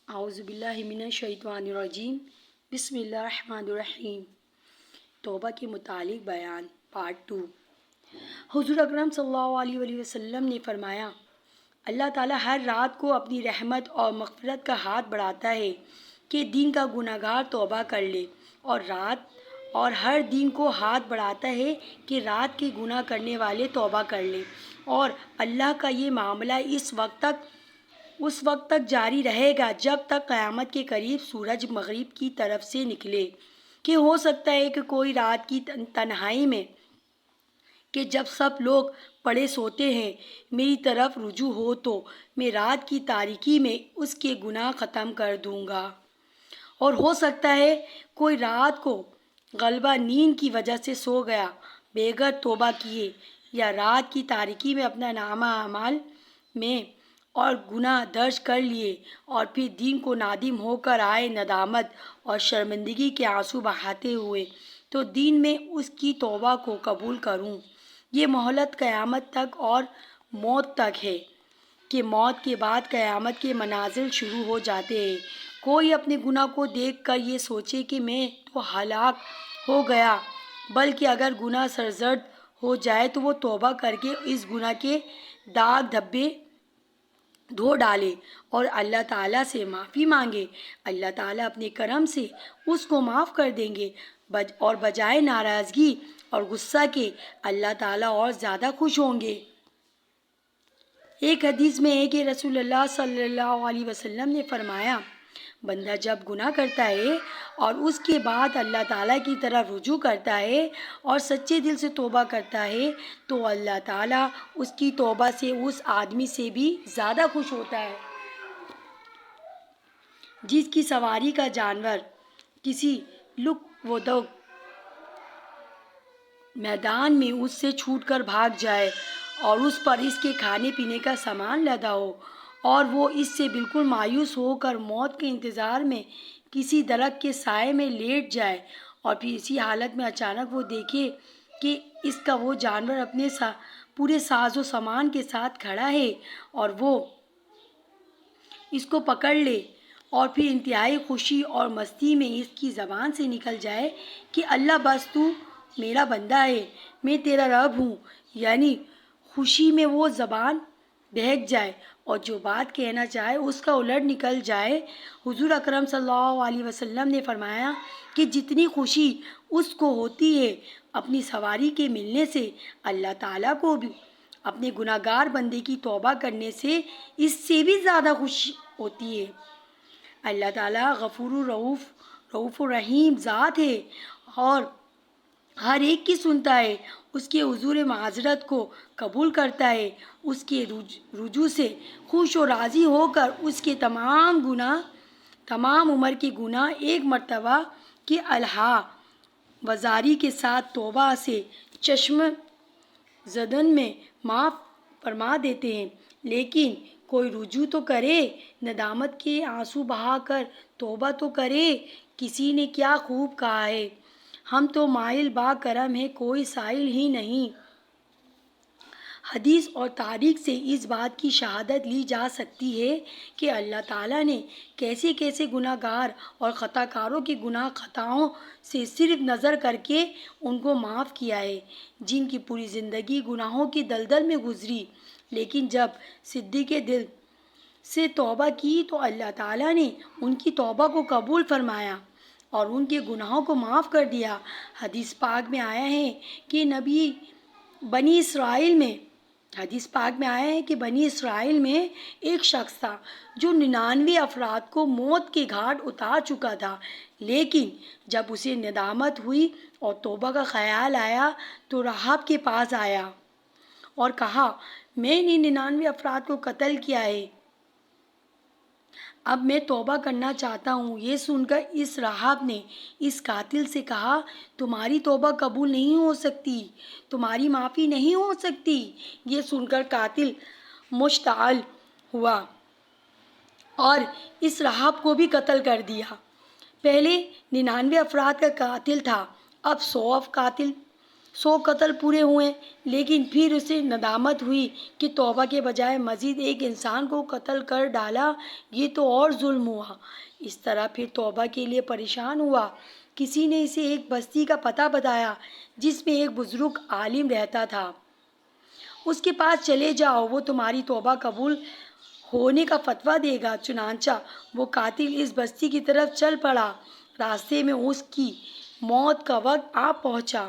اعوذ باللہ من الشیطان الرجیم بسم اللہ الرحمن الرحیم۔ توبہ کے متعلق بیان پارٹ 2۔ حضور اکرم صلی اللہ علیہ وآلہ وسلم نے فرمایا، اللہ تعالیٰ ہر رات کو اپنی رحمت اور مغفرت کا ہاتھ بڑھاتا ہے کہ دن کا گناہ گار توبہ کر لے، اور ہر دن کو ہاتھ بڑھاتا ہے کہ رات کے گناہ کرنے والے توبہ کر لیں، اور اللہ کا یہ معاملہ اس وقت تک جاری رہے گا جب تک قیامت کے قریب سورج مغرب کی طرف سے نکلے، کہ ہو سکتا ہے کہ کوئی رات کی تنہائی میں کہ جب سب لوگ پڑے سوتے ہیں میری طرف رجوع ہو تو میں رات کی تاریکی میں اس کے گناہ ختم کر دوں گا، اور ہو سکتا ہے کوئی رات کو غالباً نیند کی وجہ سے سو گیا بغیر توبہ کیے، یا رات کی تاریکی میں اپنا نامہ اعمال میں اور گناہ درج کر لیے، اور پھر دن کو نادم ہو کر آئے ندامت اور شرمندگی کے آنسو بہاتے ہوئے، تو دن میں اس کی توبہ کو قبول کروں۔ یہ مہلت قیامت تک اور موت تک ہے، کہ موت کے بعد قیامت کے منازل شروع ہو جاتے ہیں۔ کوئی اپنے گناہ کو دیکھ کر یہ سوچے کہ میں تو ہلاک ہو گیا، بلکہ اگر گناہ سرزد ہو جائے تو وہ توبہ کر کے اس گناہ کے داغ دھبے دھو ڈالے اور اللہ تعالیٰ سے معافی مانگے۔ اللہ تعالیٰ اپنے کرم سے اس کو معاف کر دیں گے، اور بجائے ناراضگی اور غصہ کے اللہ تعالیٰ اور زیادہ خوش ہوں گے۔ ایک حدیث میں ہے کہ رسول اللہ صلی اللہ علیہ وسلم نے فرمایا، بندہ جب گناہ کرتا ہے اور اس کے بعد اللہ تعالیٰ کی طرف رجوع کرتا ہے اور سچے دل سے توبہ کرتا ہے تو اللہ تعالیٰ اس کی توبہ سے اس آدمی سے بھی زیادہ خوش ہوتا ہے جس کی سواری کا جانور کسی لک و دک میدان میں اس سے چھوٹ کر بھاگ جائے، اور اس پر اس کے کھانے پینے کا سامان لدا ہو، اور وہ اس سے بالکل مایوس ہو کر موت کے انتظار میں کسی درخت کے سائے میں لیٹ جائے، اور پھر اسی حالت میں اچانک وہ دیکھے کہ اس کا وہ جانور اپنے پورے ساز و سامان کے ساتھ کھڑا ہے، اور وہ اس کو پکڑ لے، اور پھر انتہائی خوشی اور مستی میں اس کی زبان سے نکل جائے کہ اللہ بس تو میرا بندہ ہے، میں تیرا رب ہوں، یعنی خوشی میں وہ زبان بہک جائے اور جو بات کہنا چاہے اس کا الٹ نکل جائے۔ حضور اکرم صلی اللہ علیہ وسلم نے فرمایا کہ جتنی خوشی اس کو ہوتی ہے اپنی سواری کے ملنے سے، اللہ تعالیٰ کو بھی اپنے گناہ گار بندے کی توبہ کرنے سے اس سے بھی زیادہ خوشی ہوتی ہے۔ اللہ تعالیٰ غفور رؤوف الرحیم ذات ہے، اور ہر ایک کی سنتا ہے، اس کے حضور معذرت کو قبول کرتا ہے، اس کے رجوع سے خوش و راضی ہو کر اس کے تمام عمر کے گناہ ایک مرتبہ کی الہا وزاری کے ساتھ توبہ سے چشم زدن میں معاف فرما دیتے ہیں۔ لیکن کوئی رجوع تو کرے، ندامت کے آنسو بہا کر توبہ تو کرے۔ کسی نے کیا خوب کہا ہے، ہم تو مائل با کرم ہیں کوئی سائل ہی نہیں۔ حدیث اور تاریخ سے اس بات کی شہادت لی جا سکتی ہے کہ اللہ تعالیٰ نے کیسے کیسے گناہ گار اور خطا کاروں کے گناہ خطاؤں سے صرف نظر کر کے ان کو معاف کیا ہے، جن کی پوری زندگی گناہوں کی دلدل میں گزری، لیکن جب صدیق دل سے توبہ کی تو اللہ تعالیٰ نے ان کی توبہ کو قبول فرمایا اور ان کے گناہوں کو معاف کر دیا۔ حدیث پاک میں آیا ہے کہ بنی اسرائیل میں ایک شخص تھا جو 99 افراد کو موت کے گھاٹ اتار چکا تھا، لیکن جب اسے ندامت ہوئی اور توبہ کا خیال آیا تو راہب کے پاس آیا اور کہا، میں نے 99 افراد کو قتل کیا ہے، اب میں توبہ کرنا چاہتا ہوں۔ یہ سن کر اس راہب نے اس قاتل سے کہا، تمہاری توبہ قبول نہیں ہو سکتی، تمہاری معافی نہیں ہو سکتی۔ یہ سن کر قاتل مشتعل ہوا اور اس راہب کو بھی قتل کر دیا۔ پہلے 99 افراد کا قاتل تھا، اب 100 قاتل 100 قتل پورے ہوئے، لیکن پھر اسے ندامت ہوئی کہ توبہ کے بجائے مزید ایک انسان کو قتل کر ڈالا، یہ تو اور ظلم ہوا۔ اس طرح پھر توبہ کے لیے پریشان ہوا۔ کسی نے اسے ایک بستی کا پتہ بتایا جس میں ایک بزرگ عالم رہتا تھا، اس کے پاس چلے جاؤ، وہ تمہاری توبہ قبول ہونے کا فتویٰ دے گا۔ چنانچہ وہ قاتل اس بستی کی طرف چل پڑا۔ راستے میں اس کی موت کا وقت آ پہنچا۔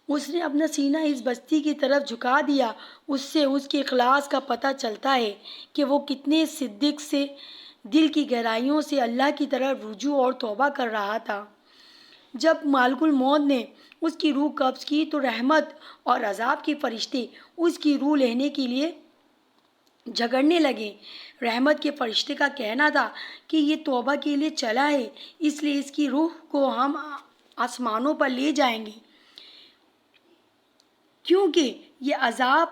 اس نے اپنا سینہ اس بستی کی طرف جھکا دیا۔ اس سے اس کے اخلاص کا پتہ چلتا ہے کہ وہ کتنے صدق سے دل کی گہرائیوں سے اللہ کی طرف رجوع اور توبہ کر رہا تھا۔ جب ملک الموت نے اس کی روح قبض کی تو رحمت اور عذاب کے فرشتے اس کی روح لینے کے لیے جھگڑنے لگے۔ رحمت کے فرشتے کا کہنا تھا کہ یہ توبہ کے لیے چلا ہے، اس لیے اس کی روح کو ہم آسمانوں پر لے جائیں گے، کیونکہ یہ عذاب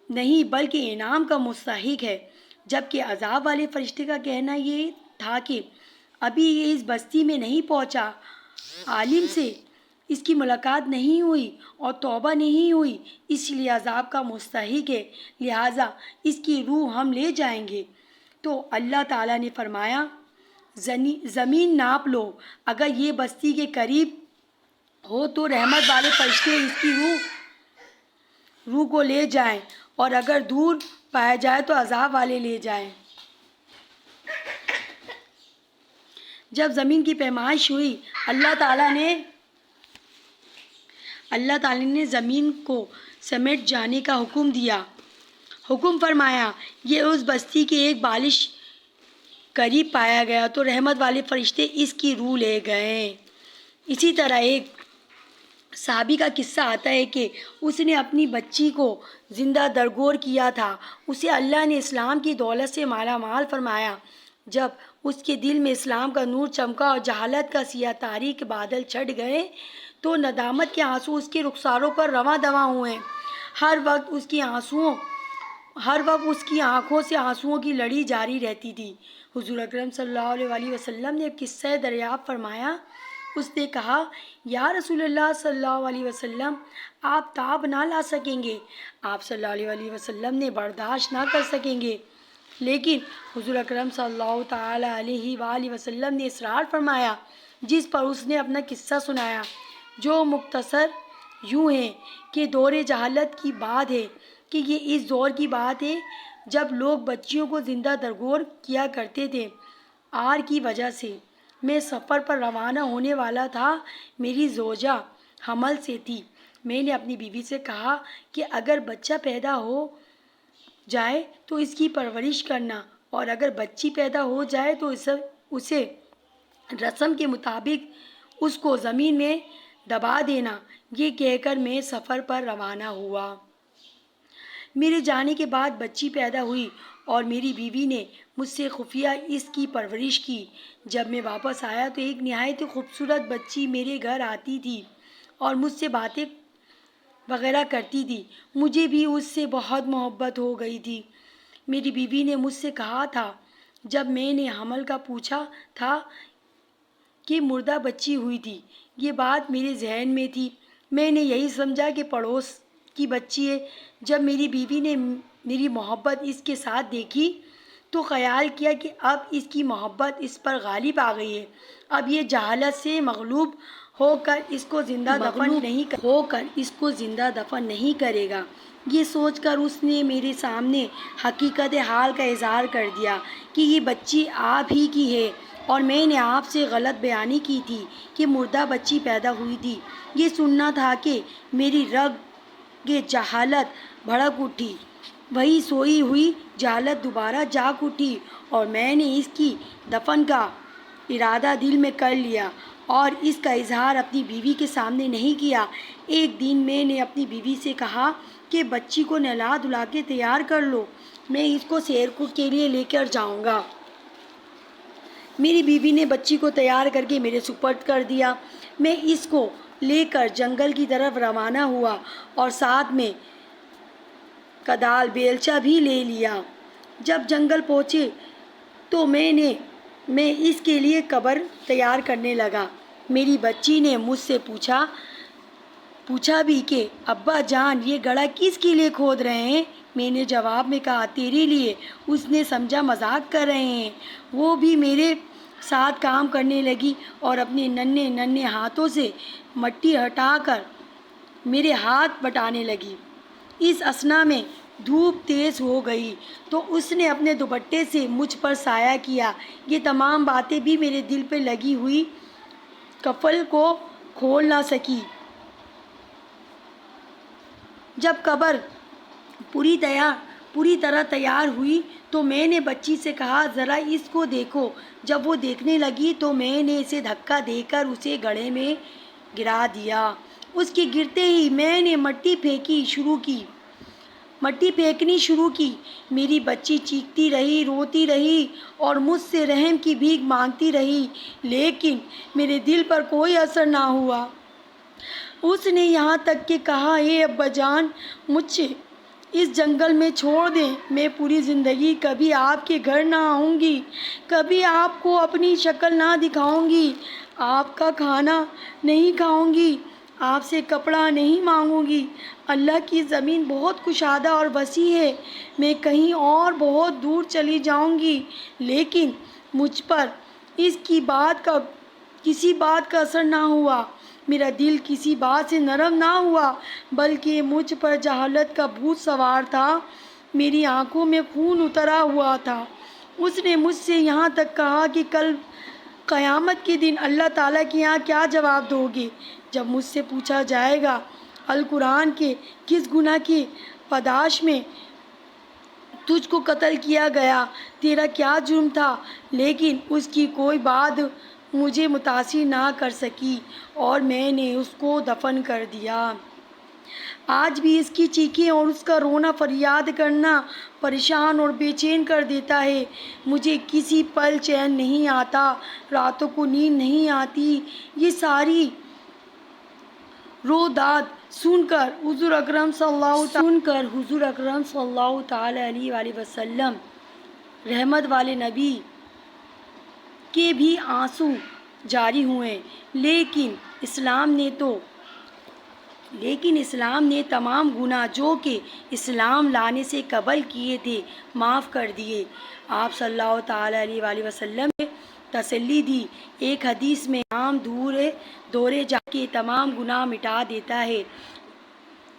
نہیں بلکہ انعام کا مستحق ہے۔ جبکہ عذاب والے فرشتے کا کہنا یہ تھا کہ ابھی یہ اس بستی میں نہیں پہنچا، عالم سے اس کی ملاقات نہیں ہوئی اور توبہ نہیں ہوئی، اس لیے عذاب کا مستحق ہے، لہٰذا اس کی روح ہم لے جائیں گے۔ تو اللہ تعالیٰ نے فرمایا، زمین ناپ لو، اگر یہ بستی کے قریب ہو تو رحمت والے فرشتے اس کی روح کو لے جائیں، اور اگر دور پایا جائے تو عذاب والے لے جائیں۔ جب زمین کی پیمائش ہوئی، اللہ تعالیٰ نے زمین کو سمیٹ جانے کا حکم فرمایا۔ یہ اس بستی کے ایک بالش قریب پایا گیا تو رحمت والے فرشتے اس کی روح لے گئے۔ اسی طرح ایک صحابی کا قصہ آتا ہے کہ اس نے اپنی بچی کو زندہ درگور کیا تھا۔ اسے اللہ نے اسلام کی دولت سے مالا مال فرمایا۔ جب اس کے دل میں اسلام کا نور چمکا اور جہالت کا سیاہ تاریک بادل چھٹ گئے تو ندامت کے آنسو اس کے رخساروں پر رواں دواں ہوئے۔ ہر وقت اس کی آنکھوں سے آنسوؤں کی لڑی جاری رہتی تھی۔ حضور اکرم صلی اللہ علیہ وسلم نے قصہ دریافت فرمایا۔ اس نے کہا، یا رسول اللہ صلی اللہ علیہ وسلم، آپ تاب نہ لا سکیں گے، آپ صلی اللہ علیہ وسلم نے برداشت نہ کر سکیں گے، لیکن حضور اکرم صلی اللہ تعالیٰ علیہ وآلہ وسلم نے اصرار فرمایا، جس پر اس نے اپنا قصہ سنایا، جو مختصر یوں ہے کہ دور جہالت کی بات ہے کہ یہ اس دور کی بات ہے جب لوگ بچیوں کو زندہ درگور کیا کرتے تھے۔ آر کی وجہ سے میں سفر پر روانہ ہونے والا تھا، میری زوجہ حمل سے تھی۔ میں نے اپنی بیوی سے کہا کہ اگر بچہ پیدا ہو جائے تو اس کی پرورش کرنا، اور اگر بچی پیدا ہو جائے تو اسے رسم کے مطابق اس کو زمین میں دبا دینا۔ یہ کہہ کر میں سفر پر روانہ ہوا۔ میرے جانے کے بعد بچی پیدا ہوئی اور میری بیوی نے مجھ سے خفیہ اس کی پرورش کی۔ جب میں واپس آیا تو ایک نہایت خوبصورت بچی میرے گھر آتی تھی اور مجھ سے باتیں وغیرہ کرتی تھی۔ مجھے بھی اس سے بہت محبت ہو گئی تھی۔ میری بیوی نے مجھ سے کہا تھا، جب میں نے حمل کا پوچھا تھا کہ مردہ بچی ہوئی تھی، یہ بات میرے ذہن میں تھی۔ میں نے یہی سمجھا کہ پڑوس کی بچی ہے۔ جب میری بیوی نے میری محبت اس کے ساتھ دیکھی تو خیال کیا کہ اب اس کی محبت اس پر غالب آ گئی ہے، اب یہ جہالت سے مغلوب ہو کر اس کو زندہ دفن نہیں کرے گا۔ یہ سوچ کر اس نے میرے سامنے حقیقت حال کا اظہار کر دیا کہ یہ بچی آپ ہی کی ہے اور میں نے آپ سے غلط بیانی کی تھی کہ مردہ بچی پیدا ہوئی تھی۔ یہ سننا تھا کہ میری رگ جہالت بھڑک اٹھی، وہی سوئی ہوئی جہالت دوبارہ جاگ اٹھی، اور میں نے اس کی دفن کا ارادہ دل میں کر لیا اور اس کا اظہار اپنی بیوی کے سامنے نہیں کیا۔ ایک دن میں نے اپنی بیوی سے کہا کہ بچی کو نہلا دھلا کے تیار کر لو، میں اس کو سیر کے لیے لے کر جاؤں گا۔ میری بیوی نے بچی کو تیار کر کے میرے سپرد کر دیا۔ میں اس کو لے کر جنگل کی طرف روانہ ہوا اور ساتھ میں کدال بیلچہ بھی لے لیا۔ جب جنگل پہنچے تو میں اس کے لیے قبر تیار کرنے لگا۔ میری بچی نے مجھ سے پوچھا، پوچھا بھی کہ ابا جان یہ گڑھا کس کے لیے کھود رہے ہیں؟ میں نے جواب میں کہا تیرے لیے۔ اس نے سمجھا مذاق کر رہے ہیں۔ وہ بھی میرے ساتھ کام کرنے لگی اور اپنے ننھے ننھے ہاتھوں سے مٹی ہٹا کر میرے ہاتھ بٹانے لگی۔ اس اثنا میں دھوپ تیز ہو گئی تو اس نے اپنے دوپٹے سے مجھ پر سایہ کیا۔ یہ تمام باتیں بھی میرے دل پہ لگی ہوئی قفل کو کھول نہ سکی۔ جب قبر پوری طرح تیار ہوئی تو میں نے بچی سے کہا ذرا اس کو دیکھو۔ جب وہ دیکھنے لگی تو میں نے اسے دھکا دے کر اسے گڑھے میں گرا دیا۔ اس کے گرتے ہی میں نے مٹی پھینکنی شروع کی۔ میری بچی چیختی رہی، روتی رہی اور مجھ سے رحم کی بھیک مانگتی رہی، لیکن میرے دل پر کوئی اثر نہ ہوا۔ اس نے یہاں تک کہ کہا اے ابا جان مجھے اس جنگل میں چھوڑ دیں، میں پوری زندگی کبھی آپ کے گھر نہ آؤں گی، کبھی آپ کو اپنی شکل نہ دکھاؤں گی، آپ کا کھانا نہیں کھاؤں گی، آپ سے کپڑا نہیں مانگوں گی۔ اللہ کی زمین بہت کشادہ اور وسیع ہے، میں کہیں اور بہت دور چلی جاؤں گی، لیکن مجھ پر کسی بات کا اثر نہ ہوا، میرا دل کسی بات سے نرم نہ ہوا، بلکہ مجھ پر جہالت کا بھوت سوار تھا، میری آنکھوں میں خون اترا ہوا تھا۔ اس نے مجھ سے یہاں تک کہا کہ کل قیامت کے دن اللہ تعالیٰ کے یہاں کیا جواب دو گے؟ جب مجھ سے پوچھا جائے گا القرآن کے کس گناہ کی پاداش میں تجھ کو قتل کیا گیا، تیرا کیا جرم تھا؟ لیکن اس کی کوئی بات مجھے متاثر نہ کر سکی اور میں نے اس کو دفن کر دیا۔ آج بھی اس کی چیخیں اور اس کا رونا فریاد کرنا پریشان اور بے چین کر دیتا ہے۔ مجھے کسی پل چین نہیں آتا، راتوں کو نیند نہیں آتی۔ یہ ساری روداد سن کر حضور اکرم صلی اللہ تعالی علیہ وآلہ وسلم رحمت والے نبی کے بھی آنسو جاری ہوئے، لیکن اسلام نے تمام گناہ جو کہ اسلام لانے سے قبل کیے تھے معاف کر دیے۔ آپ صلی اللہ تعالی علیہ وآلہ وسلم نے تسلی دی، ایک حدیث میں نام دورے جا کے تمام گناہ مٹا دیتا ہے،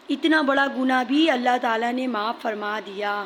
اتنا بڑا گناہ بھی اللہ تعالیٰ نے معاف فرما دیا۔